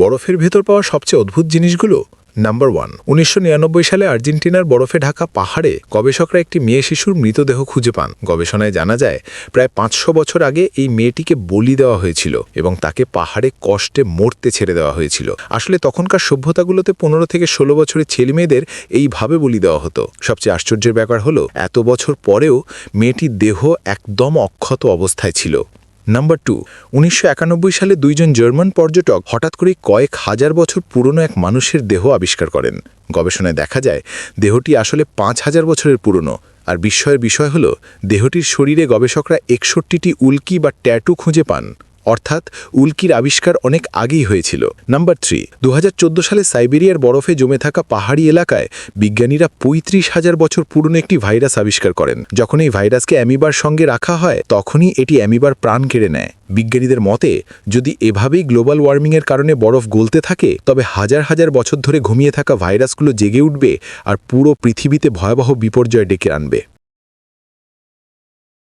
বরফের ভেতর পাওয়া সবচেয়ে অদ্ভুত জিনিসগুলো। নাম্বার 1, 1999 সালে আর্জেন্টিনার বরফে ঢাকা পাহাড়ে গবেষকরা একটি মেয়ে শিশুর মৃতদেহ খুঁজে পান। গবেষণায় জানা যায় প্রায় 500 বছর আগে এই মেয়েটিকে বলি দেওয়া হয়েছিল এবং তাকে পাহাড়ে কষ্টে মরতে ছেড়ে দেওয়া হয়েছিল। আসলে তখনকার সভ্যতাগুলোতে 15 থেকে 16 বছরের ছেলেমেয়েদের এইভাবে বলি দেওয়া হতো। সবচেয়ে আশ্চর্যের ব্যাপার হলো এত বছর পরেও মেয়েটির দেহ একদম অক্ষত অবস্থায় ছিল। নাম্বার 2, 1991 সালে 2 জন জার্মান পর্যটক হঠাৎ করে কয়েক হাজার বছর পুরনো এক মানুষের দেহ আবিষ্কার করেন। গবেষণায় দেখা যায় দেহটি আসলে 5000 বছরের পুরনো। আর বিস্ময়ের বিষয় হল দেহটির শরীরে গবেষকরা 61টি উল্কি বা ট্যাটু খুঁজে পান, অর্থাৎ উল্কির আবিষ্কার অনেক আগেই হয়েছিল। নাম্বার 3, 2014 সালে সাইবেরিয়ার বরফে জমে থাকা পাহাড়ি এলাকায় বিজ্ঞানীরা 35,000 বছর পুরনো একটি ভাইরাস আবিষ্কার করেন। যখন এই ভাইরাসকে অ্যামিবার সঙ্গে রাখা হয় তখনই এটি অ্যামিবার প্রাণ কেড়ে নেয়। বিজ্ঞানীদের মতে যদি এভাবেই গ্লোবাল ওয়ার্মিংয়ের কারণে বরফ গলতে থাকে তবে হাজার হাজার বছর ধরে ঘুমিয়ে থাকা ভাইরাসগুলো জেগে উঠবে আর পুরো পৃথিবীতে ভয়াবহ বিপর্যয় ডেকে আনবে।